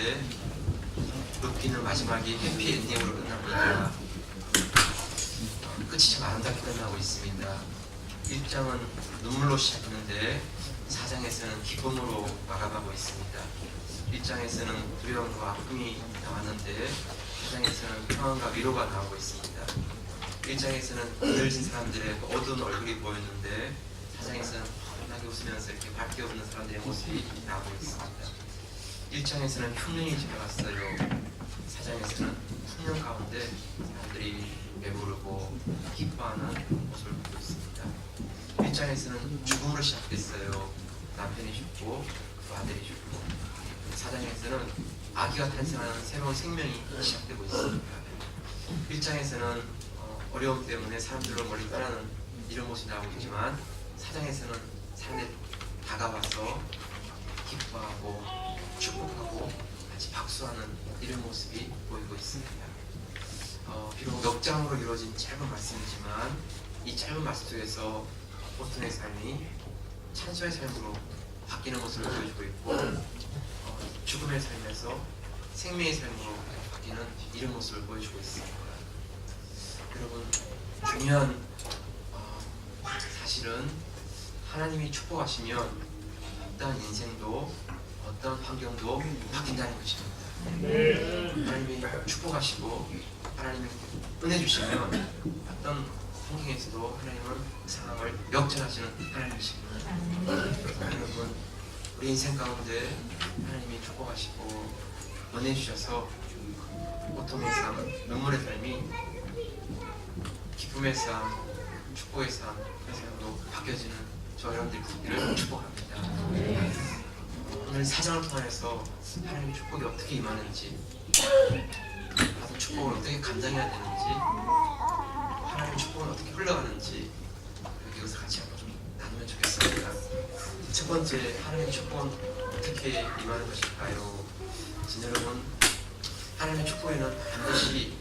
가운데 룻기는 마지막에 해피엔딩으로 끝납니다. 끝이 참 아름답게 끝나고 있습니다. 1장은 눈물로 시작했는데 4장에서는 기쁨으로 마감하고 있습니다. 1장에서는 두려움과 아픔이 나왔는데 4장에서는 평안과 위로가 나오고 있습니다. 1장에서는 그늘진 사람들의 어두운 얼굴이 보였는데 4장에서는 환하게 웃으면서 이렇게 밝게 웃는 사람들의 모습이 나오고 있습니다. 1장에서는 흉년이 지나갔어요. 4장에서는 흉년 가운데 사람들이 배부르고 기뻐하는 모습을 보고 있습니다. 1장에서는 죽음으로 시작됐어요. 남편이 죽고 또 아들이 죽고 4장에서는 아기가 탄생하는 새로운 생명이 시작되고 있습니다. 1장에서는 어려움 때문에 사람들로 멀리 떠나는 이런 모습이 나오고 있지만 4장에서는 사람들이 다가와서 기뻐하고 축복하고 같이 박수하는 이런 모습이 보이고 있습니다. 비록 역장으로 이루어진 짧은 말씀이지만 이 짧은 말씀 속에서 보통의 삶이 찬송의 삶으로 바뀌는 모습을 보여주고 있고 죽음의 삶에서 생명의 삶으로 바뀌는 이런 모습을 보여주고 있습니다. 여러분, 중요한 사실은 하나님이 축복하시면 어떠한 인생도 어떤 환경도 바뀐다는 것입니다. 하나님이 축복하시고 하나님이 은혜 주시면 어떤 환경에서도 하나님은 상황을 역전하시는 하나님이십니다. 여러분, 우리 인생 가운데 하나님이 축복하시고 은혜 주셔서 고통의 삶, 눈물의 삶이 기쁨의 삶, 축복의 삶, 그런 삶으로 바뀌어지는 저 여러분들이 되기를 축복합니다. 오늘 사장을 통해서 하나님의 축복이 어떻게 임하는지, 받은 축복을 어떻게 감당해야 되는지, 하나님의 축복은 어떻게 흘러가는지 이것을 같이 한번 좀 나누면 좋겠습니다. 첫 번째, 하나님의 축복은 어떻게 임하는 것일까요? 여러분, 하나님의 축복에는 반드시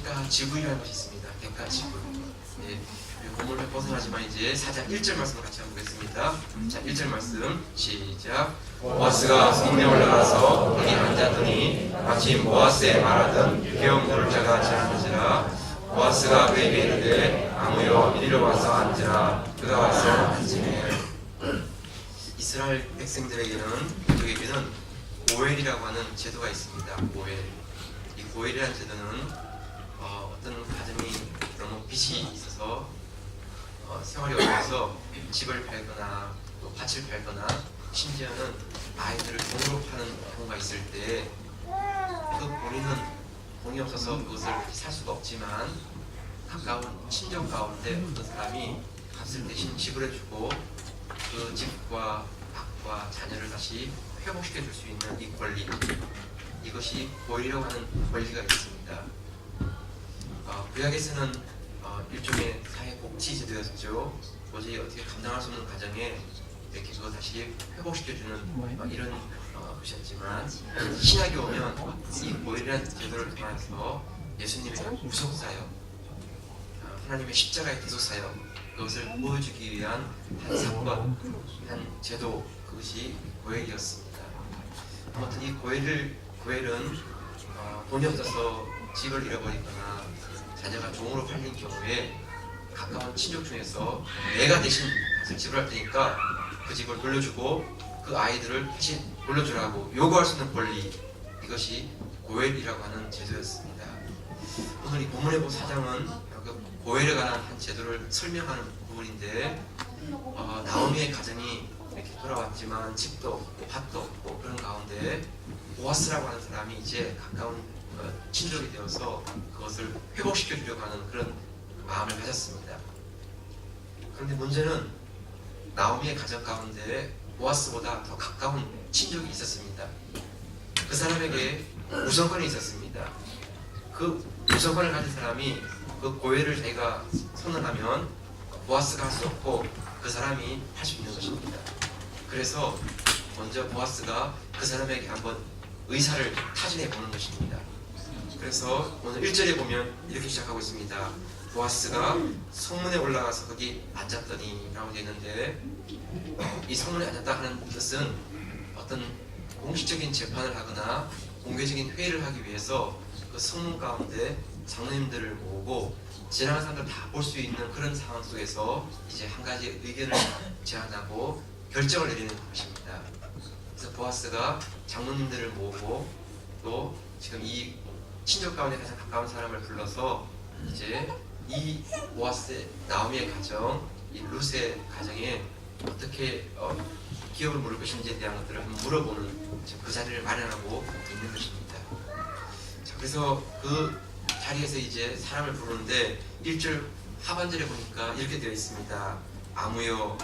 대가 지불이라는 것이 있습니다. 대가 지불. 네, 본문을 벗어나지만 이제 4장 1절 말씀을 같이 한번 보겠습니다. 자, 1절 말씀 시작. 보아스가 성문에 올라가서 거기 앉았더니 마치 보아스의 말하던 귀여운 놀자가 지나는지라. 보아스가 그에게 이르되 아무여 이리로 와서 앉으라. 그가 와서 앉으매. 이스라엘 백성들에게는 그들에게는 오엘이라고 하는 제도가 있습니다. 오엘. 이 오엘이라는 제도는 어떤 가정이 너무 빚이 있어서 생활이 어려워서 집을 팔거나 또 밭을 팔거나 심지어는 아이들을 돈으로 파는 경우가 있을 때 그 본인은 돈이 없어서 그것을 살 수가 없지만 가까운 친정 가운데 어떤 사람이 값을 대신 지불해주고 그 집과 밭과 자녀를 다시 회복시켜 줄 수 있는 이 권리, 이것이 보이려고 하는 권리가 있습니다. 구약에서는 일종의 사회복지제도였죠. 도저히 어떻게 감당할 수 없는 가정에 이렇게 그거 다시 회복시켜주는 이런 것이었지만 신약에 오면 이 보혈이라는 제도를 통해서 예수님의 구속사역, 하나님의 십자가의 대속사역, 그것을 보여주기 위한 한 사건, 한 제도, 그것이 보혈이었습니다. 아무튼 이 보혈은 돈이 없어서 집을 잃어버리거나 자녀가 종으로 팔린 경우에 가까운 친족 중에서 내가 대신 다시 지불할 테니까 그 집을 돌려주고 그 아이들을 다시 돌려주라고 요구할 수 있는 권리, 이것이 고엘이라고 하는 제도였습니다. 오늘 이 본문의 4장은 그 고엘에 관한 한 제도를 설명하는 부분인데 나오미의 가정이 이렇게 돌아왔지만 집도 없고 밭도 없고 그런 가운데 보아스라고 하는 사람이 이제 가까운 친족이 되어서 그것을 회복시켜 주려고 하는 그런 마음을 가졌습니다. 그런데 문제는 나오미의 가정 가운데 보아스보다 더 가까운 친족이 있었습니다. 그 사람에게 우선권이 있었습니다. 그 우선권을 가진 사람이 그 고혈을 자기가 선언하면 보아스가 할 수 없고 그 사람이 할 수 있는 것입니다. 그래서 먼저 보아스가 그 사람에게 한번 의사를 타진해 보는 것입니다. 그래서 오늘 1절에 보면 이렇게 시작하고 있습니다. 보아스가 성문에 올라가서 거기 앉았더니 라고 되어 있는데, 이 성문에 앉았다 하는 뜻은 어떤 공식적인 재판을 하거나 공개적인 회의를 하기 위해서 그 성문 가운데 장로님들을 모으고 지나가는 사람들 다 볼 수 있는 그런 상황 속에서 이제 한 가지 의견을 제안하고 결정을 내리는 것입니다. 그래서 보아스가 장로님들을 모으고 또 지금 이 친족 가운데 가장 가까운 사람을 불러서 이제 이 보아스의 나오미의 가정, 이 룻의 가정에 어떻게 기업을 물을 것인지에 대한 것들을 한번 물어보는 지금 그 자리를 마련하고 있는 것입니다. 자, 그래서 그 자리에서 이제 사람을 부르는데 1절 하반절에 보니까 이렇게 되어 있습니다. 아무여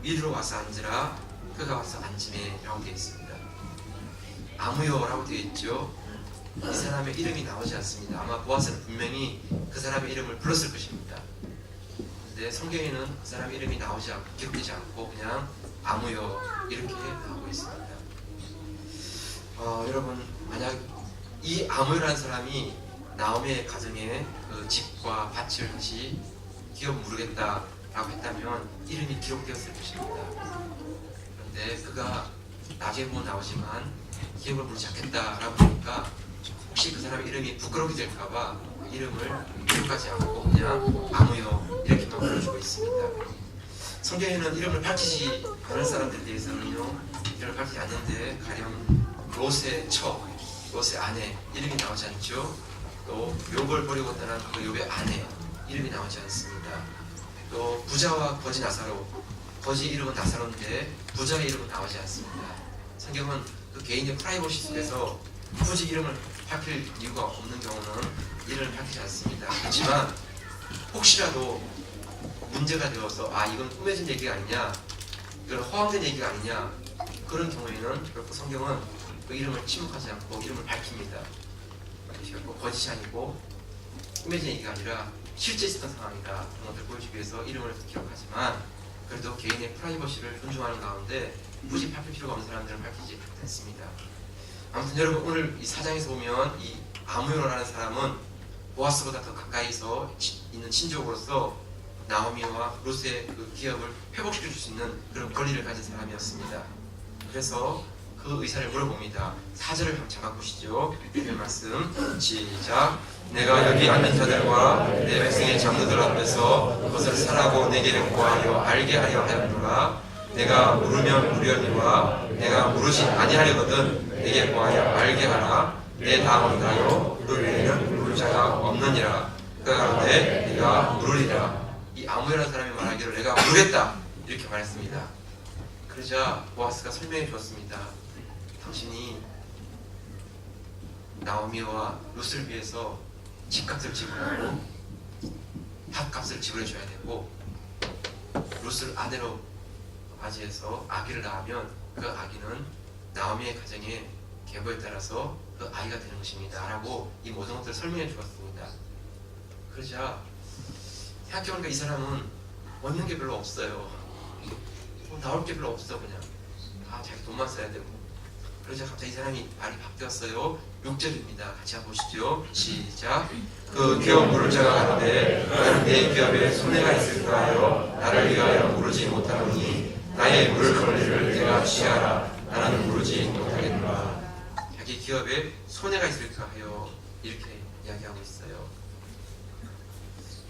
위로 와서 앉으라. 그가 와서 앉으매 라고 되어 있습니다. 아무여라고 되어 있죠. 이 사람의 이름이 나오지 않습니다. 아마 보아스는 분명히 그 사람의 이름을 불렀을 것입니다. 근데 성경에는 그 사람의 이름이 나오지 않고 기록되지 않고 그냥 아무여 이렇게 나오고 있습니다. 여러분, 만약 이 아무여라는 사람이 나오미의 가정에 그 집과 밭을 다시 기업 물으겠다라고 했다면 이름이 기록되었을 것입니다. 그런데 그가 나중에 보면 나오지만 기업을 물지 않겠다라고 하니까 혹시 그 사람의 이름이 부끄럽게 될까봐 그 이름을 기록하지 않고 그냥 아무여 이렇게만 불러주고 있습니다. 성경에는 이름을 밝히지 않은 사람들에 대해서는요, 이름을 밝히지 않는데 가령 롯의 처, 롯의 아내 이름이 나오지 않죠. 또 욥을 버리고 떠난 그 욥의 아내 이름이 나오지 않습니다. 또 부자와 거지 나사로, 거지 이름은 나사로인데 부자의 이름은 나오지 않습니다. 성경은 그 개인의 프라이버시 속에서 굳이 이름을 밝힐 이유가 없는 경우는 이름을 밝히지 않습니다. 그렇지만 혹시라도 문제가 되어서 이건 꾸며진 얘기가 아니냐, 이건 허황된 얘기가 아니냐, 그런 경우에는 결국 성경은 그 이름을 침묵하지 않고 이름을 밝힙니다. 결국 거짓이 아니고 꾸며진 얘기가 아니라 실제 있었던 상황이다, 그런 것들을 보여주기 위해서 이름을 기록하지만 그래도 개인의 프라이버시를 존중하는 가운데 굳이 밝힐 필요가 없는 사람들은 밝히지 않습니다. 아무튼 여러분, 오늘 이 사장에서 보면 이 아무요라는 사람은 보아스보다 더 가까이서 있는 친족으로서 나오미와 룻의 그 기업을 회복시켜 줄 수 있는 그런 권리를 가진 사람이었습니다. 그래서 그 의사를 물어봅니다. 4절을 한번 잡아보시죠. 읽을 말씀 시작. 내가 여기 앉은 자들과 내 백성의 장로들 앞에서 그것을 사라고 내게 구하여 알게 하려 하였노라. 내가 물으면 무려니와 내가 물으지 아니하려거든 내게 구하여 알게 하라. 내 다음을 다하여 그 외에는 물을 자가 없느니라. 그가 가로되 내가 물으리라. 이 아무요라는 사람이 말하기를 내가 물겠다 이렇게 말했습니다. 그러자 보아스가 설명해 주었습니다. 당신이 나오미와 룻을 위해서 집값을 지불하고 밭값을 지불해 줘야 되고, 룻을 아내로 맞이해서 아기를 낳으면 그 아기는 나오미의 가정의 계보에 따라서 그 아이가 되는 것입니다 라고 이 모든 것들을 설명해 주었습니다. 그러자 생각해보니까 이 사람은 얻는 게 별로 없어요. 나올 게 별로 없어. 그냥 다 자기 돈만 써야 되고. 그러자 갑자기 이 사람이 말이 바뀌었어요. 6절입니다. 같이 한번 보시죠. 시작. 그 기업 물을 자가 가는데 나는 내 기업에 손해가 있을까 하여 나를 위하여 물으지 못하노니 나의 물을 권리를 내가 취하라. 나는 물으지 못하겠노라. 자기 기업에 손해가 있을까 하여 이렇게 이야기하고 있어요.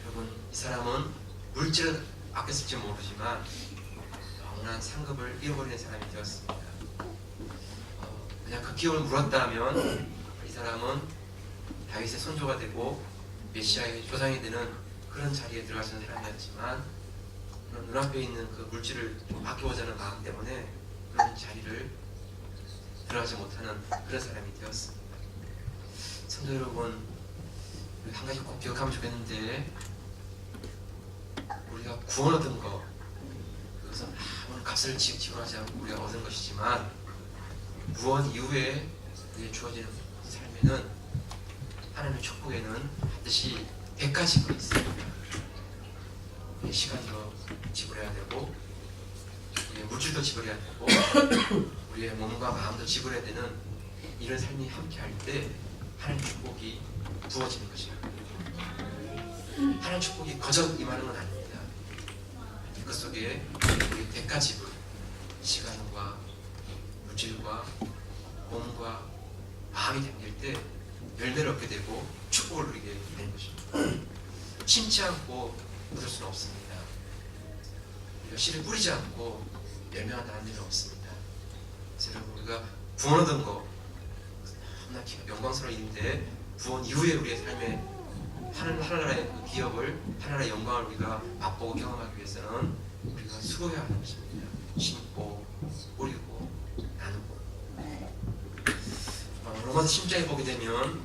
여러분, 이 사람은 물질은 아꼈을지 모르지만 영원한 상급을 잃어버리는 사람이 되었습니다. 그냥 그 기업을 물었다면 이 사람은 다윗의 손조가 되고 메시아의 조상이 되는 그런 자리에 들어갈 수 있는 사람이었지만 눈앞에 있는 그 물질을 아껴보자 하는 마음 때문에 그런 자리를 들어가지 못하는 그런 사람이 되었습니다. 성도 여러분, 한 가지 꼭 기억하면 좋겠는데, 우리가 구원 얻은 거, 그것은 아무런 값을 지불하지 않고 우리가 얻은 것이지만 구원 이후에 우리에 주어지는 삶에는 하나님의 축복에는 반드시 100가지가 있습니다. 우리의 시간도 지불해야 되고, 우리의 물질도 지불해야 되고, 우리의 몸과 마음도 지불해야 되는 이런 삶이 함께할 때 하나님의 축복이 부어지는 것입니다. 하나님의 축복이 거저 임하는 건 아닙니다. 그 속에 우리의 대가 지불, 시간과 물질과 몸과 마음이 담길 때 열매를 얻게 되고 축복을 누리게 되는 것입니다. 심지 않고 얻을 수는 없습니다. 우리가 씨를 뿌리지 않고 열매가 나는 일은 없습니다. 그래서 여러분, 우리가 구원 얻은 거 너무나 영광스러운 일인데, 구원 이후에 우리의 삶에 하나님의 그 기업을, 하나님의 영광을 우리가 맛보고 경험하기 위해서는 우리가 수고해야 하는 것입니다. 심고 뿌리고 나누고. 로마서 10장에 보게 되면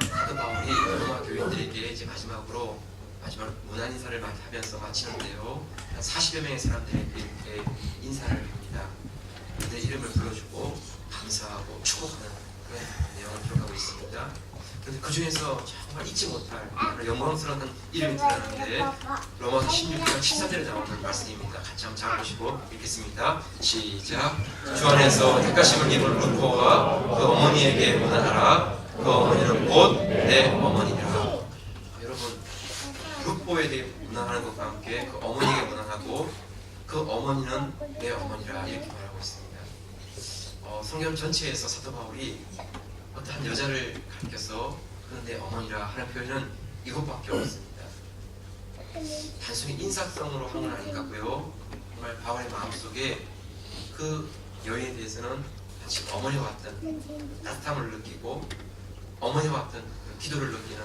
사도 바울이 로마 교인들에게 이제 마지막 문안 인사를 하면서 마치는데요, 한 40여 명의 사람들에게 이렇게 인사를 합니다. 그들의 이름을 불러주고 감사하고 축복하는 그런 내용을 기록하고 있습니다. 그런데 그 중에서 정말 잊지 못할 영광스러운 한 이름이 드러나는데, 로마서 16장 14절에 나오는 말씀입니다. 같이 한번 잡아보시고 읽겠습니다. 시작. 주 안에서 택하심을 입은 루포와 그 어머니에게 문안하라. 그 어머니는 곧 내 어머니라. 여러분, 루포에 대해 문안하는 것과 함께 그 어머니에게 문안하고 그 어머니는 내 어머니라, 이렇게 말하고 있습니다. 성경 전체에서 사도 바울이 어떠한 여자를 가리켜서 그는 내 어머니라 하는 표현은 이것밖에 없습니다. 단순히 인사성으로 한 건 아닌 것 같고요, 정말 바울의 마음속에 그 여인에 대해서는 마치 어머니와 같은 따뜻함을 느끼고 어머니와 같은 기도를 느끼는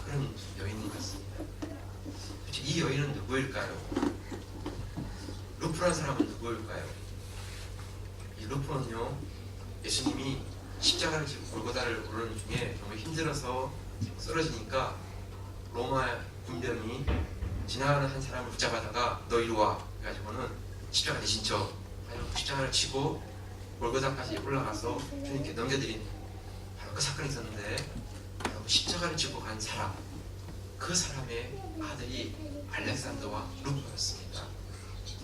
그런 여인인 것 같습니다. 이 여인은 누구일까요? 루프라는 사람은 누구일까요? 이 루프는요, 예수님이 십자가를 지고 골고다를 오르는 중에 정말 힘들어서 쓰러지니까 로마 군병이 지나가는 한 사람을 붙잡아다가 너 이리 와 해가지고는 십자가 대신 쳐 십자가를 치고 골고다까지 올라가서 주님께 넘겨드린 바로 그 사건이 있었는데, 바로 십자가를 지고 간 사람, 그 사람의 아들이 알렉산더와 루포였습니다.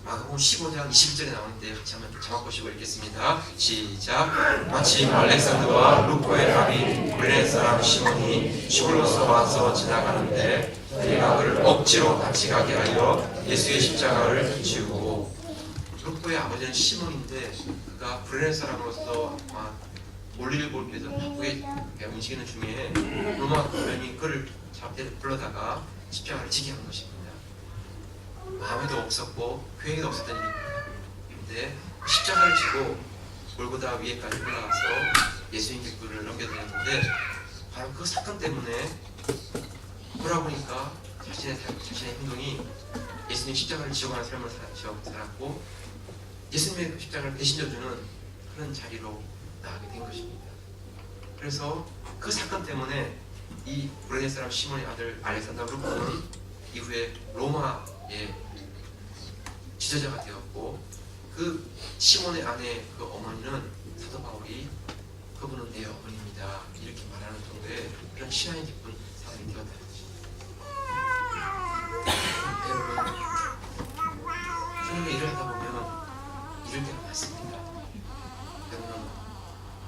마가복음 15장 21절에 나오는데 같이 한번 자막 보시고 읽겠습니다. 시작. 마침 알렉산더와 루포의 아비 구레네 사람 시몬이 시골로서 와서 지나가는데, 그가 그를 억지로 같이 가게 하여 예수의 십자가를 지우고. 루포의 아버지는 시몬인데 그가 구레네 사람으로서 볼일을 보기 위해서 바쁘게 움직이는 중에 로마 군병이 그를 잡대 불러다가 십자가를 지게 한 것입니다. 마음에도 없었고 계획에도 없었던 일인데, 십자가를 지고 골고다 위에까지 올라가서 예수님 객부를 넘겨드렸는데, 바로 그 사건 때문에 돌아보니까 자신의 행동이 예수님 십자가를 지고 가는 삶을 살았고, 예수님의 그 십자가를 대신져주는 그런 자리로 나가게 된 것입니다. 그래서 그 사건 때문에 이 구레네 사람 시몬의 아들 알렉산더 루포는 이후에 로마의 지도자가 되었고, 그 시몬의 아내 그 어머니는 사도 바울이 그분은 내 어머니입니다, 이렇게 말하는 정도의 그런 신앙이 깊은 사람이 되었다는 것입니다. 여러분, 하나님의 일을 하다 보면 이럴 때가 많습니다. 여러분은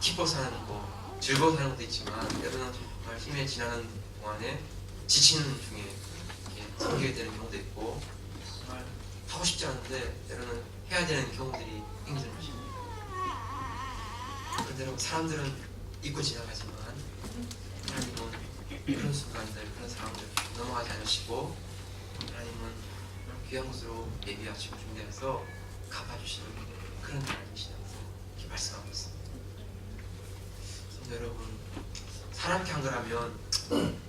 기뻐 사는 거, 즐거워 사는 것도 있지만, 여러분은 정말 힘에 지나는 동안에 지치는 중에 섬기게 되는 경우도 있고, 정말 하고 싶지 않은데 여러분은 해야 되는 경우들이 생기는 것입니다. 그런데 여러분, 사람들은 잊고 지나가지만 하나님은 그런 순간들, 그런 상황들 넘어가지 않으시고, 하나님은 귀한 것으로 예비하시고 준비해서 갚아주시는 그런 하나님이시다고 이렇게 말씀하고 있습니다. 여러분, 사람께 한 거라면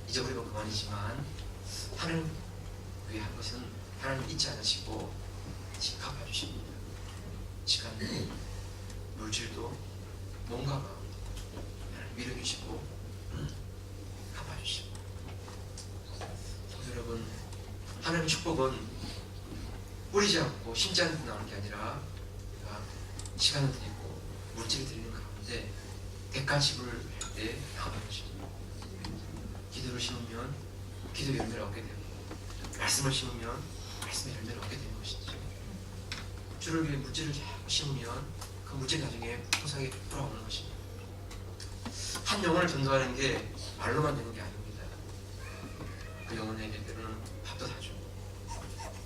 잊어버리고 그만이지만, 하나님 위해 한 것은 하나님 잊지 않으시고 지금 갚아주십니다. 시간도, 물질도, 몸과 마음도 하나님 밀어주시고 갚아주시고. 여러분, 하나님의 축복은 뿌리지 않고 심지 않고 나오는 게 아니라, 우리가 시간을 드리고 물질을 드리는 가운데 대가집을 할 때 나오는 것입니다. 기도를 심으면 기도 열매를 얻게 되고, 말씀을 심으면 말씀의 열매를 얻게 되는 것이죠. 주를 위해 물질을 자꾸 심으면 그 물질이 나중에 풍성하게 돌아오는 것입니다. 한 영혼을 전도하는 게 말로만 되는 게 아닙니다. 그 영혼에게 때로는 밥도 사주고,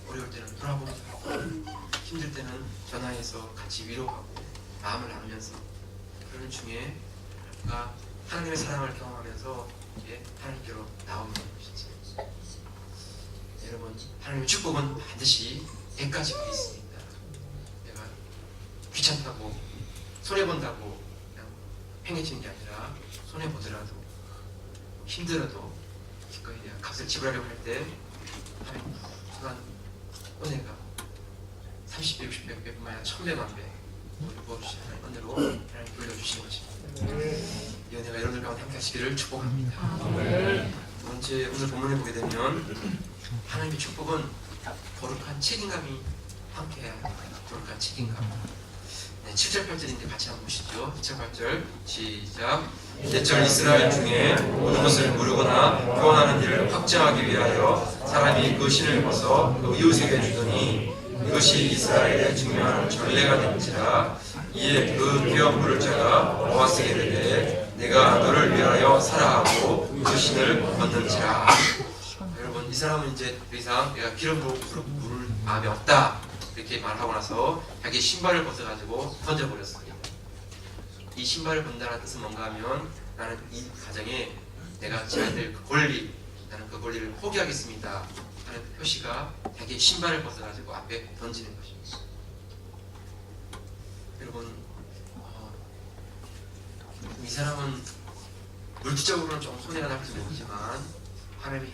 어려울 때는 돌아보기도 하고, 힘들 때는 전화해서 같이 위로하고 마음을 나누면서, 그런 중에 우리가 하나님의 사랑을 경험하면서 이제 하나님께로 나오는 것이지. 여러분, 하나님의 축복은 반드시 대가지고 있습니다. 내가 귀찮다고 손해본다고 그냥 행해지는 게 아니라 손해보더라도 힘들어도 기꺼이 내가 값을 지불하려고 할 때 하나님 또한 은혜가 30배, 60배, 100배뿐만 아니라 1000배만 배 부어주신 하나님 은혜로 하나님 돌려주신 것입니다. 이 은혜가 여러분들 가운데 함께 하시기를 축복합니다. 두 번째, 오늘 본문에 보게 되면 하나님의 축복은 거룩한 책임감이 함께해야 합니다. 거룩한 책임감. 네, 7절 8절인데 같이 한번 보시죠. 7절 8절 시작. 이때절 이스라엘 중에 모든 것을 모르거나 교환하는 일을 확정하기 위하여 사람이 그 신을 벗어 그 이웃에게 주더니 이것이 이스라엘의 중요한 전례가 된지라. 이에 그 기업 물을 자가 보아스에게 이르되 내가 너를 위하여 살아하고 그 신을 벗는지라. 여러분, 이 사람은 이제 더 이상 내가 기름으로 물을 마음이 없다 이렇게 말하고 나서 자기 신발을 벗어가지고 던져버렸습니다. 이 신발을 본다는 뜻은 뭔가 하면 나는 이 가정에 내가 지어야 될 그 권리, 나는 그 권리를 포기하겠습니다 하는 표시가 자기 신발을 벗어가지고 앞에 던지는 것입니다. 여러분, 이 사람은 물질적으로는 좀 손해가 날 수 있지만 하나님이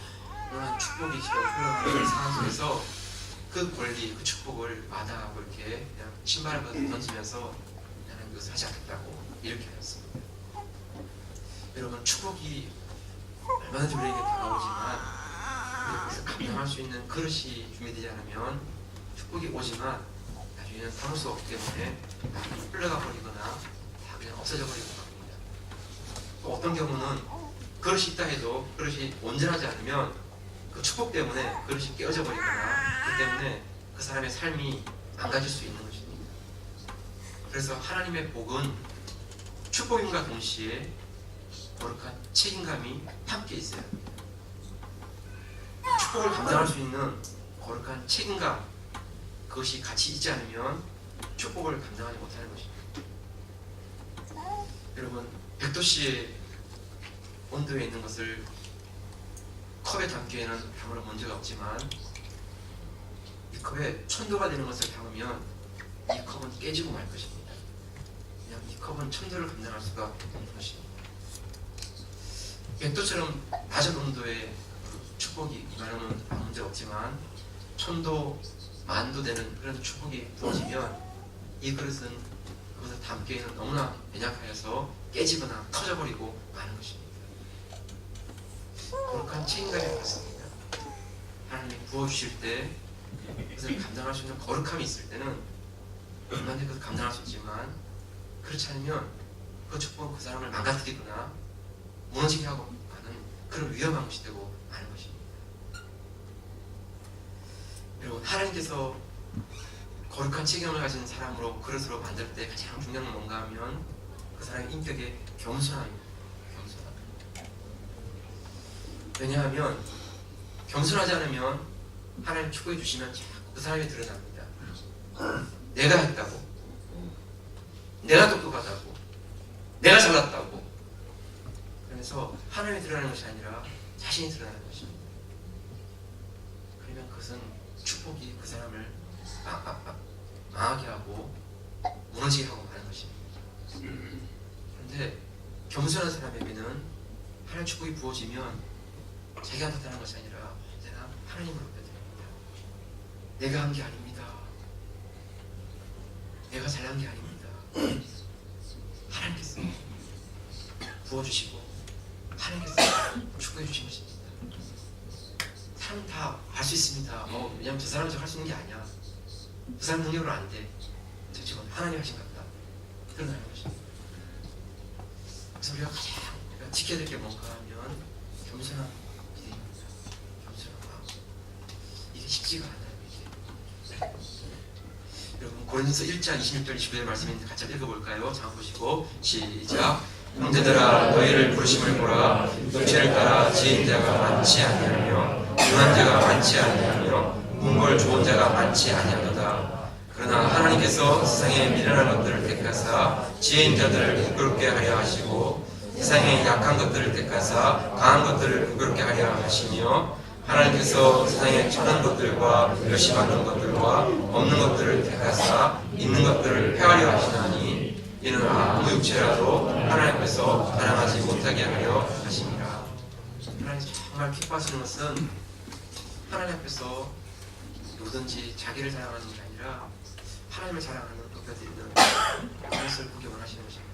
그런 축복이 지금 흘러가는 상황 속에서 그 권리, 그 축복을 마다하고 이렇게 그냥 신발을 던지면서 나는 이것을 하지 않겠다고 이렇게 하였습니다. 여러분, 축복이 얼마든지 우리에게 다가오지만 그것을 감당할 수 있는 그릇이 준비되지 않으면 축복이 오지만 나중에는 담을 수 없기 때문에 나중에 흘러가 버리거나 다 그냥 없어져 버리고 합니다. 또 어떤 경우는 그릇이 있다 해도 그릇이 온전하지 않으면 그 축복 때문에 그릇이 깨어져 버리거나 그 때문에 그 사람의 삶이 망가질 수 있는 것입니다. 그래서 하나님의 복은 축복임과 동시에 거룩한 책임감이 함께 있어요. 축복을 감당할 수 있는 거룩한 책임감, 그것이 같이 있지 않으면 축복을 감당하지 못하는 것입니다. 여러분, 100도씨의 온도에 있는 것을 컵에 담기에는 아무런 문제가 없지만 이 컵에 1000도가 되는 것을 담으면 이 컵은 깨지고 말 것입니다. 그냥 이 컵은 1000도를 감당할 수가 없는 것입니다. 100도처럼 낮은 온도의 축복이 임하면 아무 문제 없지만 1000도, 10,000도 되는 그런 축복이 부어지면 이 그릇은 그것을 담기에는 너무나 연약하여서 깨지거나 터져버리고 마는 것입니다. 거룩한 책임감이 같습니다. 하나님이 부어주실 때 그것을 감당할 수 있는 거룩함이 있을 때는 얼마든지 그것을 감당할 수 있지만 그렇지 않으면 그 축복은 그 사람을 망가뜨리거나 무너지게 하고 하는 그런 위험한 것이 되고 마는 것입니다. 여러분, 하나님께서 거룩한 책임을 가진 사람으로 그릇으로 만들 때 가장 중요한 건 뭔가 하면 그 사람의 인격의 겸손함입니다. 겸손함. 왜냐하면 겸손하지 않으면 하나님 축복해 주시면 자꾸 그 사람이 드러납니다. 내가 했다고, 내가 똑똑하다고, 내가 잘났다고. 그래서 하나님이 드러나는 것이 아니라 자신이 드러나는 것입니다. 그러면 그것은 축복이 그 사람을 망하게 하고 무너지게 하고 마는 것입니다. 그런데 겸손한 사람에게는 하나님 축복이 부어지면 자기가 나타나는 것이 아니라 언제나 하나님을 높여드립니다. 내가 한 게 아닙니다. 내가 잘한 게 아닙니다. 하나님께서 부어주시고 하나님께서 축복해 주신 것입니다. 사람 다 할 수 있습니다. 왜냐면 저 사람은 저 할 수 있는 게 아니야. 그 사람 능력으로 안 돼. 저 지금 하나님 하신 것 같다. 드러나는 것입니다. 그래서 우리가 가장 지켜야 될 게 뭔가 하면 겸손한 기대입니다. 겸손한 마음. 이게 쉽지가 않아요. 이게. 여러분, 고린도서 1장 26절 29절 말씀인데 같이 읽어볼까요? 자, 보시고 시작. 형제들아, 너희를 부르심을 보라. 육체를 따라 지은 자가 많지 아니하며 유한 자가 많지 아니하며 문벌 좋은 자가 많지 아니하도다. 그러나 하나님께서 세상에 미련한 것들을 택하사 지혜인 자들을 부끄럽게 하려 하시고 세상의 약한 것들을 택하사 강한 것들을 부끄럽게 하려 하시며 하나님께서 세상의 천한 것들과 멸시 받는 것들과 없는 것들을 택하사 있는 것들을 폐하려 하시나니 이는 아무 육체라도 하나님 앞에서 자랑하지 못하게 하려 하십니다. 하나님 정말 기뻐하시는 것은 하나님 앞에서 누구든지 자기를 자랑하는 게 아니라 하나님을 자랑하는 것까지 있는 그것을 보기 원하시는 것입니다.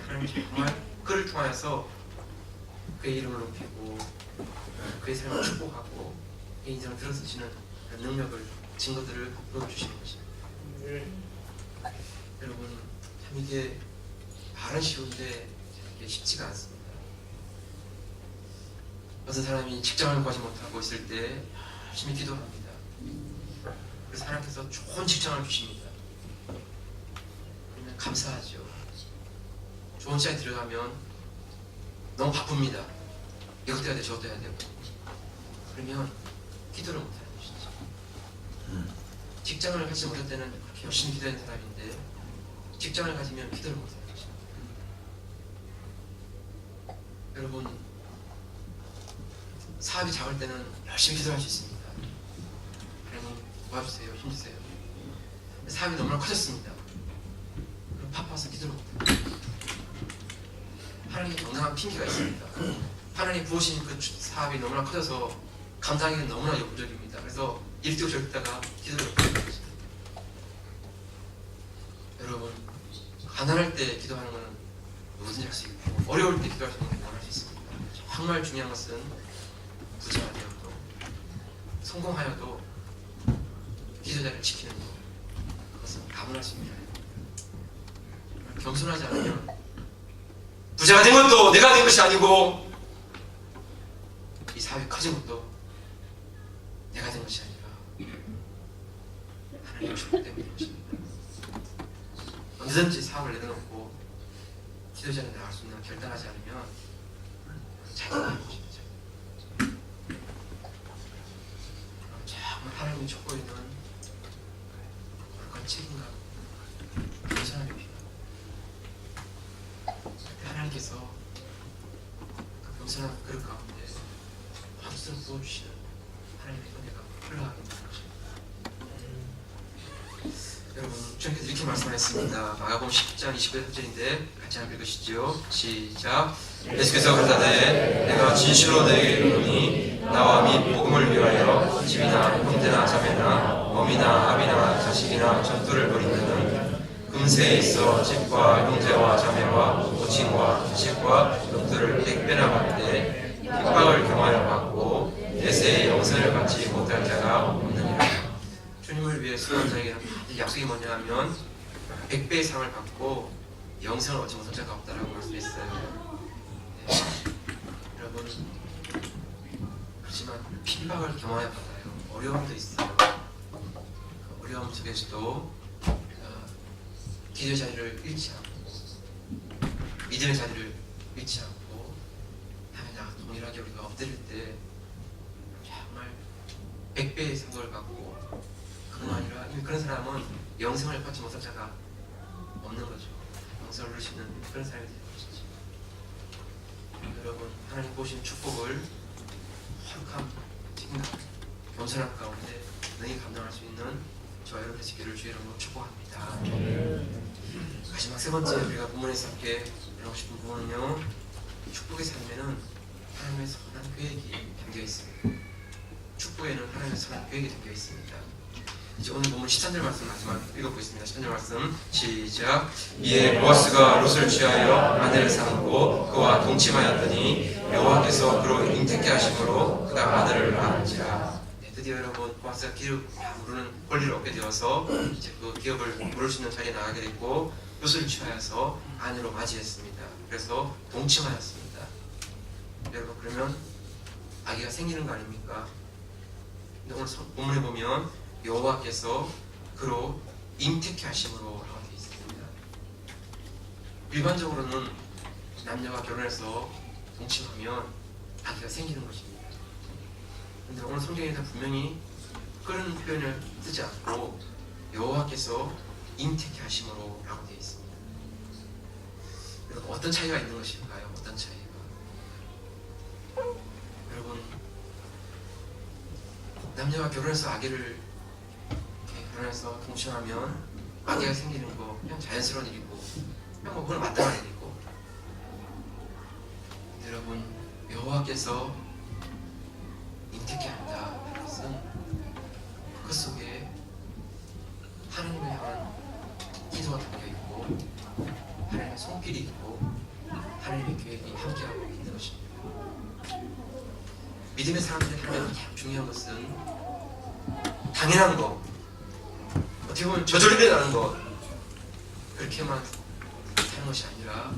하나님 정말 그를 통하여서 그의 이름을 높이고 그의 삶을 축복하고 그의 인생을 들어서시는 능력을 증거들을 보여주시는 것입니다. 여러분 참 이게 말은 쉬운데 이게 쉽지가 않습니다. 어떤 사람이 직장을 구하지 못하고 있을 때 열심히 기도합니다. 그래서 하나님께서 좋은 직장을 주십니다. 그러면 감사하죠. 좋은 시간에 들어가면 너무 바쁩니다. 이것도 해야 돼, 저것도 해야 되고. 그러면 기도를 못하는 것이죠. 직장을 가지지 못할 때는 그렇게 열심히 기도하는 사람인데 직장을 가지면 기도를 못하는 것입니다. 여러분 사업이 작을 때는 열심히 기도할 수 있습니다. 그러면 도와주세요, 힘주세요. 사업이 너무나 커졌습니다. 그럼 바빠서 기도를 못합니다. 하나님의 정당한 핑계가 있습니다. 하나님 부으신 그 사업이 너무나 커져서 감당하기는 너무나 역부족입니다. 그래서 이리 뛰고 저리 뛰다가 기도를 못하는 것입니다. 여러분 가난할 때 기도하는 것은 누구든지 할 수 있고 어려울 때 기도할 수 있는 건 할 수 있습니다. 정말 중요한 것은 부자가 되어도 성공하여도 기도자를 지키는 것, 그것은 가문하십니다. 겸손하지 않으면 부자가 된 것도 내가 된 것이 아니고 이 사업이 커진 것도 내가 된 것이 아니라 하나님의 축복 때문인 것입니다. 언제든지 사업을 내려놓고 기도자를 나갈 수 있는 결단하지 않으면 자기가 하는 것입니다. 정말 하나님의 축복에 있는 거룩한 책임감, 겸손함이 필요합니다. 하나님께서 그 겸손한 그릇 가운데 밥솥을 부어주시는 하나님의 은혜가 흘러가게 되는 것입니다. 여러분 주님께서 이렇게 말씀하셨습니다. 마가복음 10장 29절인데 같이 한번 읽으시죠. 시작. 예수께서 가라사대 내가 진실로 너에게 이르노니 나와 및 복음을 위하여 집이나 형제나 자매나 어미나 아비나 자식이나 전투를 벌이면은 금세에 있어 집과 형제와 자매와 모친과 자식과 욕들을 100배나 받되 핍박을 경하여 받고 내세의 영생을 받지 못할 자가 없느니라. 주님을 위해 수고한 자에게는 약속이 뭐냐 하면 100배의 상을 받고 영생을 얻지 못할 자가 없다라고 말씀했어요. 네. 여러분 그렇지만 핍박을 경하여 받아요. 어려움도 있어요. 그 어려움 속에서도 기도의 자리를 잃지 않고 믿음의 자리를 잃지 않고 하나님 나가 동일하게 우리가 엎드릴 때 정말 100배의 상도를 받고 그뿐 아니라 그런 사람은 영생을 받지 못할 자가 없는 거죠. 영생을 누릴 수 있는 그런 사람이 되는 것이죠. 여러분 하나님 보신 축복을 허락함, 책임감, 겸손함 가운데 능히 감당할 수 있는 저와 여러분의 지기를 주의 이름으로 축복합니다. 마지막 세 번째 우리가 본문에서 함께 배우고 싶은 부분은요, 축복의 삶에는 하나님의 선한 계획이 담겨 있습니다. 축복에는 하나님의 선한 계획이 담겨 있습니다. 이제 오늘 본문 13절 말씀 마지막 읽어보겠습니다. 13절 말씀 시작. 이에 보아스가 롯을 취하여 아내를 삼고 그와 동침하였더니 여호와께서 그로 잉태케 하심으로 그가 아들을 낳은지라. 드디어 여러분 보아스가 기업을 부르는 권리를 얻게 되어서 이제 그 기업을 부를 수 있는 자리에 나가게 됐고 롯을 취하여서 아내로 맞이했습니다. 그래서 동침하였습니다. 여러분 그러면 아기가 생기는 거 아닙니까? 근데 오늘 본문에 보면 여호와께서 그로 잉태케 하심으로 라고 되어 있습니다. 일반적으로는 남녀가 결혼해서 동침하면 아기가 생기는 것입니다. 그런데 오늘 성경에서 분명히 그런 표현을 쓰지 않고 여호와께서 잉태케 하심으로 라고 되어 있습니다. 여러분 어떤 차이가 있는 것일까요? 어떤 차이가? 여러분 남녀가 결혼해서 아기를 결혼해서 동침하면 아기가 생기는 거 그냥 자연스러운 일이고 그냥 뭐 그걸 마땅한 일이고, 여러분 여호와께서 잉태케 한다 하는 것은 그 속에 하나님을 향한 기도가 담겨 있고 하나님의 손길이 있고 하나님의 계획이 함께하고 있는 것입니다. 믿음의 사람들이 하면 가장 중요한 것은 당연한 거, 어떻게 보면 저절로 일어나는 것, 그렇게만 사는 것이 아니라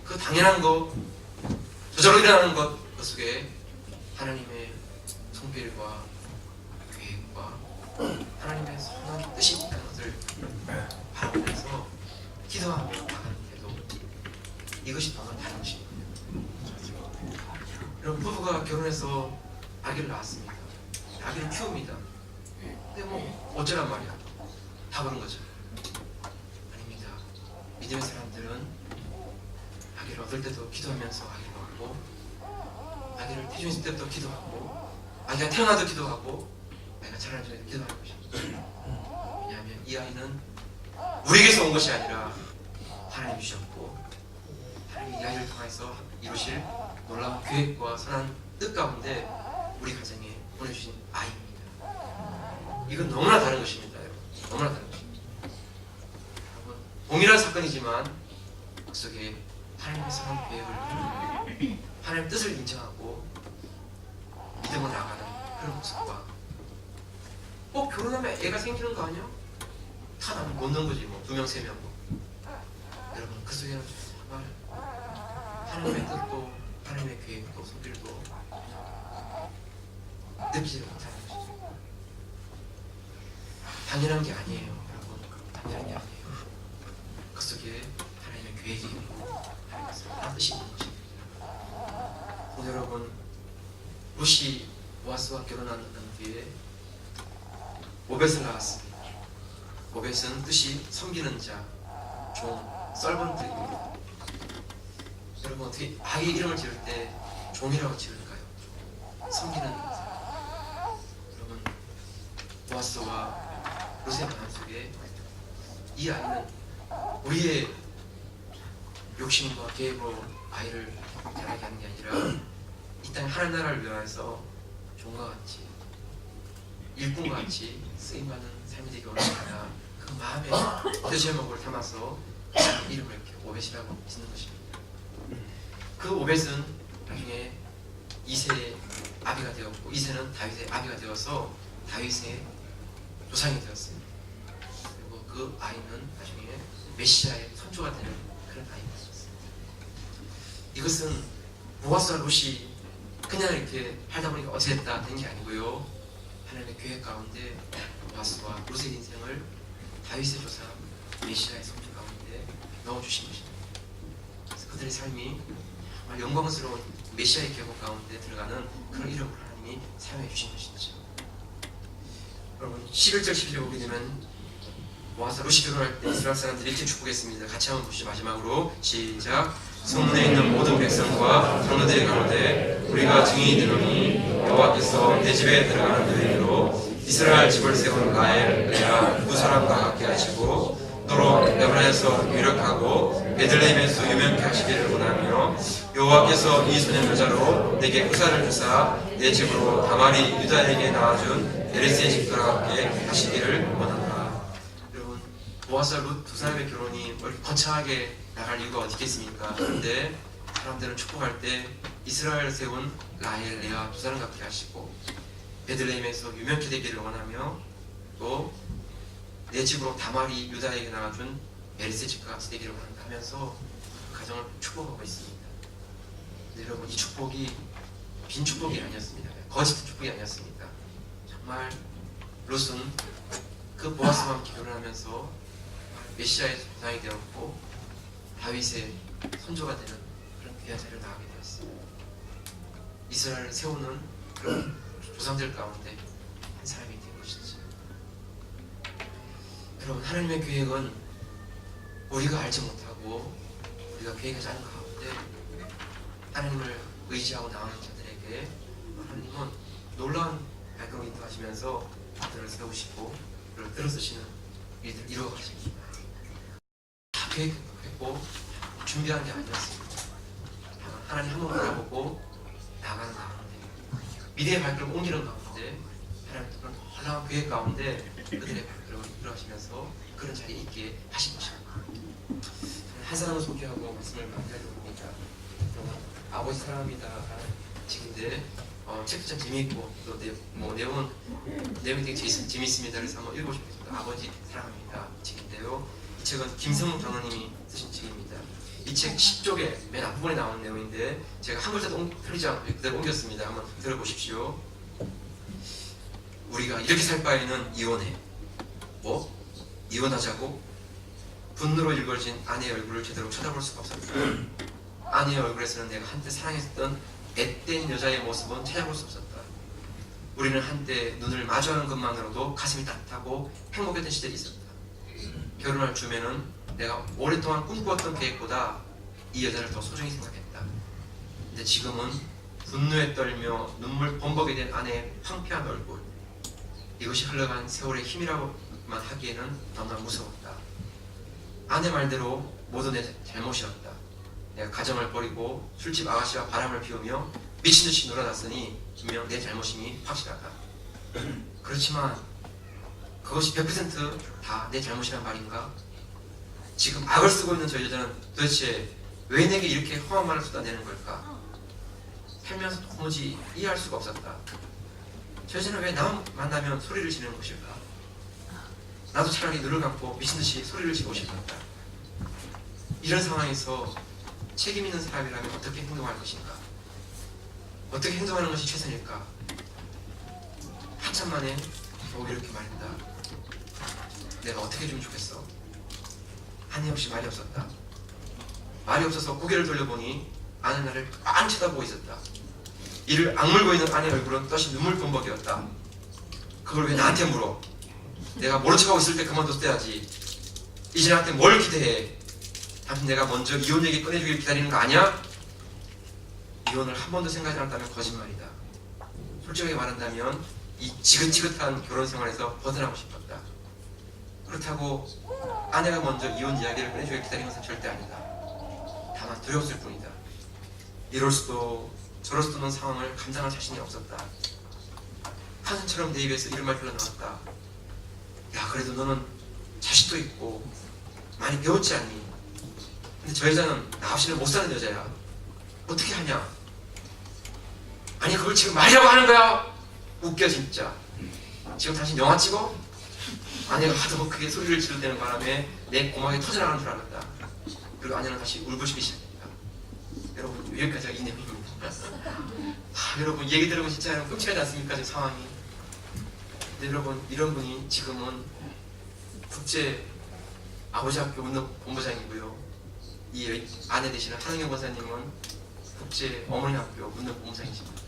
그 당연한 것, 저절로 일어나는 것, 그 속에 하나님의 손길과 계획과 하나님의 선한 뜻이 있다는 것을 바라보면서 기도하며 나가는 태도, 이것이 너무 다른 것입니다. 여러분 부부가 결혼해서 아기를 낳았습니다. 아기를 키웁니다. 근데 뭐 어쩌란 말이야, 다 그런 거죠. 아닙니다. 믿음의 사람들은 아기를 얻을 때도 기도하면서 아기를 얻고, 아기를 태중 있을 때부터 기도하고, 아기가 태어나도 기도하고, 아기가 자라는 전에도 기도하는 것입니다. 왜냐하면 이 아이는 우리에게서 온 것이 아니라 하나님이 주셨고, 하나님이 이 아이를 통해서 이루실 놀라운 계획과 선한 뜻 가운데 우리 가정에 보내주신 아이입니다. 이건 너무나 다른 것입니다. 너무나 다른 것입니다. 동일한 사건이지만 그 속에 하나님의 선한 계획을, 하나님의 뜻을 인정하고 믿음으로 나가는 그런 모습과, 꼭 결혼하면 애가 생기는 거 아니야? 다 나면 못 넣은 거지 뭐. 2명 3명 뭐. 여러분 그 속에는 정말 하나님의 뜻도 하나님의 계획도 손길도 느끼지 못하는 것이죠. 당연한 게 아니에요. 여러분 당연한 게 아니에요. 그 속에 하나님의 계획이 있고 하나님의 선한 뜻이 있는 것입니다. 오늘 여러분 룻이 보아스와 결혼한 뒤에 오벳을 낳았습니다. 오벳은 뜻이 섬기는 자, 종, 썰번트입니다. 여러분 어떻게 아기 이름을 지을 때 종이라고 지을까요? 섬기는 자. 여러분 보아스와 룻의 만남 속에 이 아이는 우리의 욕심과 계획으로 아이를 자라게 하는 게 아니라 이 땅에 하나님 나라를 위하여서 종과 같이 일꾼과 같이 쓰임받는 삶이 되기 원합니다. 그 마음에 제목을 담아서 이름을 이렇게 오벳이라고 짓는 것입니다. 그 오벳은 나중에 이세의 아비가 되었고, 이세는 다윗의 아비가 되어서 다윗의 조상이 되었습니다. 그리고 그 아이는 나중에 메시아의 선조가 되는 그런 아이가 되었습니다. 이것은 보아스와 룻이 그냥 이렇게 하다 보니까 어찌 됐다 된 게 아니고요, 하나님의 계획 가운데 보아스와 룻의 인생을 다윗의 조상 메시아의 선조 가운데 넣어주신 것입니다. 그래서 그들의 삶이 정말 영광스러운 메시아의 계획 가운데 들어가는 그런 이름을 하나님이 사용해 주신 것이죠. 여러분 11절 12절 보게 되면 보아스와 룻이 결혼할 때 이스라엘 사람들이 이렇게 축복했습니다. 같이 한번 보시죠. 마지막으로 시작. 성문에 있는 모든 백성과 장로들이 가로되 우리가 증인이 되노니 여호와께서 내 집에 들어가는 너희로 이스라엘 집을 세운 라헬, 레아 두 사람과 같게 하시고 너로 에브라임에서 유력하고 베들레헴에서 유명케 하시기를 원하며 여호와께서 이 소년 여자로 내게 후사를 주사 내 집으로 다말이 유다에게 낳아준 에리스의 집과 같게 하시기를 원한다. 여러분 보아스와 룻 두 사람의 결혼이 이렇게 거창하게 나갈 이유가 어디 있겠습니까? 그런데 사람들은 축복할 때 이스라엘 세운 라헬, 레아 두 사람 같게 하시고 베들레헴에서 유명케 되기를 원하며 또 내 집으로 다말이 유다에게 낳아준 에리스의 집과 같이 되기를 원한다 하면서 그 가정을 축복하고 있습니다. 근데 여러분 이 축복이 빈 축복이 아니었습니다. 거짓된 축복이 아니었습니다. 정말 룻은 그 보아스와 함께 결혼하면서 메시아의 조상이 되었고 다윗의 선조가 되는 그런 귀한 자리를 나가게 되었습니다. 이스라엘을 세우는 그런 조상들 가운데 한 사람이 된 것이죠. 여러분 하나님의 계획은 우리가 알지 못하고 우리가 계획하지 않은 가운데 하나님을 의지하고 나오는 자들에게 하나님은 놀라운 발걸음을 인도하시면서 그들을 세우시고 그들을 들어쓰시는 일들을 이루어 가십니다. 다 계획했고 준비한 게 아니었습니다. 다만 하나님 한번 바라보고 나가는 가운데 미래의 발걸음을 옮기는 가운데 하나님 그런 놀라운 계획 가운데 그들의 발걸음을 이루어가시면서 그런 자리에 있게 하신 것입니다. 한 사람을 소개하고 말씀을 마무리하려고 합니다. 아버지 사랑합니다 책인데 책도 참 재미있고 또 내용이 되게 재미있습니다. 그래서 한번 읽어보겠습니다. 아버지 사랑합니다 책인데요. 이 책은 김성문 장로님이 쓰신 책입니다. 이 책 10쪽에 맨 앞부분에 나오는 내용인데 제가 한 글자도 틀리지 않고 그대로 옮겼습니다. 한번 들어보십시오. 우리가 이렇게 살 바에는 이혼해. 뭐? 이혼하자고? 분노로 일걸진 아내의 얼굴을 제대로 쳐다볼 수가 없었다. 아내의 얼굴에서는 내가 한때 사랑했던 앳된 여자의 모습은 찾아볼 수 없었다. 우리는 한때 눈을 마주하는 것만으로도 가슴이 따뜻하고 행복했던 시절이 있었다. 결혼할 즈음에는 내가 오랫동안 꿈꾸었던 계획보다 이 여자를 더 소중히 생각했다. 근데 지금은 분노에 떨며 눈물 범벅이 된 아내의 황폐한 얼굴, 이것이 흘러간 세월의 힘이라고만 하기에는 너무나 무서웠다. 아내 말대로 모두 내 잘못이었다. 내가 가정을 버리고 술집 아가씨와 바람을 피우며 미친듯이 놀아놨으니 분명 내 잘못임이 확실하다. 그렇지만 그것이 100% 다 내 잘못이란 말인가? 지금 악을 쓰고 있는 저 여자는 도대체 왜 내게 이렇게 험한 말을 쏟아내는 걸까? 살면서 도무지 이해할 수가 없었다. 저 여자는 왜 나 만나면 소리를 지르는 것일까? 나도 차라리 눈을 감고 미친듯이 소리를 지르고 싶었다. 이런 상황에서 책임 있는 사람이라면 어떻게 행동할 것인가? 어떻게 행동하는 것이 최선일까? 한참 만에 겨우 이렇게 말했다. 내가 어떻게 해주면 좋겠어? 한없이 말이 없었다. 말이 없어서 고개를 돌려보니 아내 나를 빤 쳐다보고 있었다. 이를 악물고 있는 아내의 얼굴은 또다시 눈물 범벅이었다. 그걸 왜 나한테 물어? 내가 모른 척하고 있을 때 그만뒀어야지. 이제 나한테 뭘 기대해? 당신 내가 먼저 이혼 얘기 꺼내주길 기다리는 거 아니야? 이혼을 한 번도 생각하지 않았다면 거짓말이다. 솔직하게 말한다면 이 지긋지긋한 결혼 생활에서 벗어나고 싶었다. 그렇다고 아내가 먼저 이혼 이야기를 꺼내주길 기다리는 것은 절대 아니다. 다만 두려웠을 뿐이다. 이럴 수도 저럴 수도 없는 상황을 감당할 자신이 없었다. 하늘처럼 내 입에서 이런 말 흘러나왔다. 야, 그래도 너는 자식도 있고 많이 배웠지 않니? 근데 저 여자는 나 없이는 못 사는 여자야. 어떻게 하냐? 아니 그걸 지금 말이라고 하는 거야? 웃겨 진짜. 지금 당신 영화 찍어? 아내가 하도 크게 소리를 지르는 바람에 내 고막이 터져나가는 줄 알았다. 그리고 아내는 다시 울부짖기 시작했다. 여러분 여기까지가 이 내용입니다. 여러분 얘기 들으면 진짜 끔찍하지 않습니까? 지금 상황이. 근데 여러분 이런 분이 지금은 국제 아버지학교 운동 본부장이고요. 이 아내 되시는 한은경 권사님은 국제 어머니학교 운동 본부장이십니다.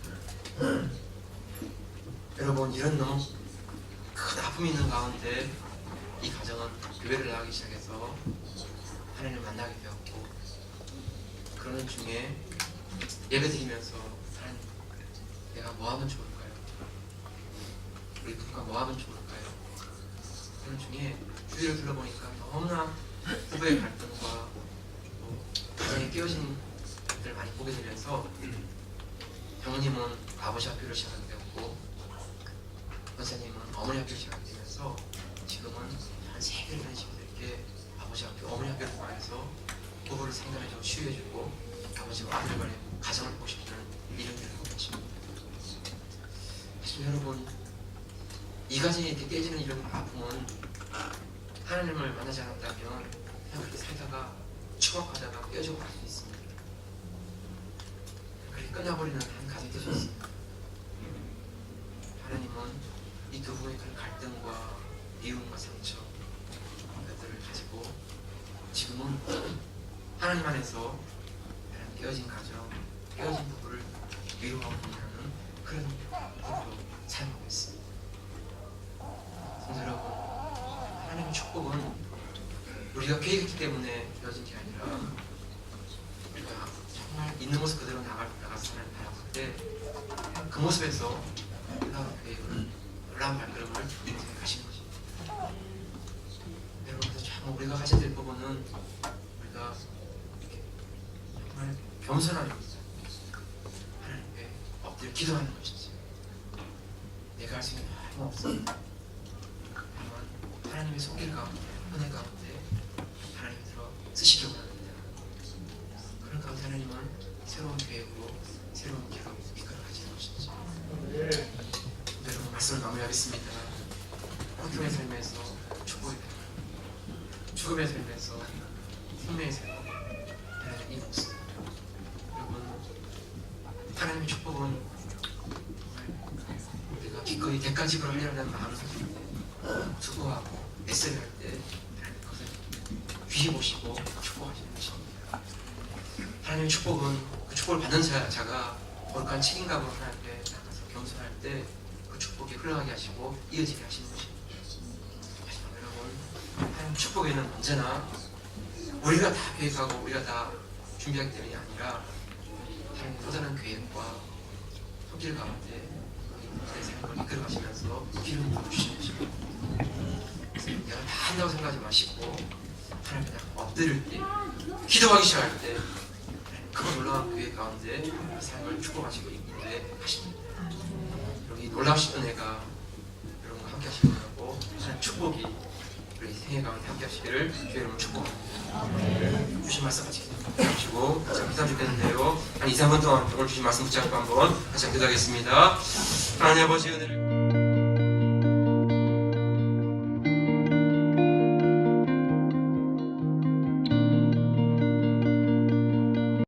여러분 이런 너무 큰 아픔이 있는 가운데 이 가정은 교회를 나가기 시작해서 하나님을 만나게 되었고, 그러는 중에 예배드리면서 하나님 내가 뭐 하면 좋을까요? 우리 부부가 뭐 하면 좋을까요? 그런 중에 주위를 둘러보니까 너무나 부부의 갈등과 가정에 깨어진 것들을 많이 보게 되면서 장모님은 아버지 학교를 시작하게 되었고 권사님은 어머니 학교를 시작하게 되면서 지금은 한 3개를 된 친구들에게 아버지 학교, 어머니 학교를 통해서 부부를 상담해주고 치유해주고 아버지와 아들 간의 가정을 보시키는 일들을 하고 계십니다. 사실 여러분 이 가정이 이렇게 깨지는 이런 아픔은 하나님을 만나지 않았다면 그냥 그렇게 살다가 추억하다가 깨지고 갈 수 있습니다. 그렇게 끝나버리는 한 가정이 될 수 있습니다. 하나님은 이 두 분의 그 갈등과 미움과 상처 것들을 가지고 지금은 하나님 안에서 깨어진 가정, 깨어진 부부를 위로하고 있는 그런 부부로 사용하고 있습니다. 성도 여러분, 하나님의 축복은 우리가 계획했기 때문에 되어진 게 아니라 정말 있는 모습 그대로 나가서 바라볼 때 그 모습에서 놀라운 계획을, 놀라운 발걸음을 가시는 것입니다. 여러분, 참 우리가 가져야 될 부분은 우리가 정말 겸손하게 하나님께 엎드려 기도하는 것이지, 내가 할 수 있는 거 없어. 다만 하나님의 손길 가운데, 은혜 가운데 하나님이 들어 쓰시려고 합니다. 그런 가운데 하나님은 새로운 계획으로 새로운 길로 이끌어 가시는 것이지. 여러분, 말씀을 마무리하겠습니다. 고통의 삶에서 축복이 되고, 죽음의 삶에서 생명의 삶, 하나님의 이 모습. 여러분, 하나님의 축복은 정말 우리가 기꺼이 대가집으로 하려는 마음을 가지고 수고하고 애써야 할 때 하나님 그것을 귀히 보시고 축복하시는 것입니다. 하나님의 축복은 그 축복을 받는 자가 거룩한 책임감으로 하나님께 나가서 겸손할 때 그 축복이 흘러가게 하시고 이어지게 하시는 것입니다. 하지만 여러분, 하나님 축복에는 언제나 우리가 다 계획하고 우리가 다 준비하기 때문이 아니라 하나님의 또 다른 계획과 손길 가운데 우리의 삶을 이끌어 가시면서 기름을 부어주시는 것입니다. 그래서 내가 다 한다고 생각하지 마시고 하나님 그냥 엎드릴 때, 기도하기 시작할 때 그 놀라운 계획 가운데 그 삶을 축복하시고 인도해 하십니다. 여러분, 이 놀라우신 은혜가 여러분과 함께 하시기 원하고 하나님 축복이 우리 생애 가운데 함께 하시기를 주의 이름으로 축복합니다. 주신 말씀 같이 기도하시고 같이 기도하면 좋겠는데요. 한 2, 3분 동안 오늘 주신 말씀 붙잡고 한번 같이 기도하겠습니다. 하나님 아버지 은혜를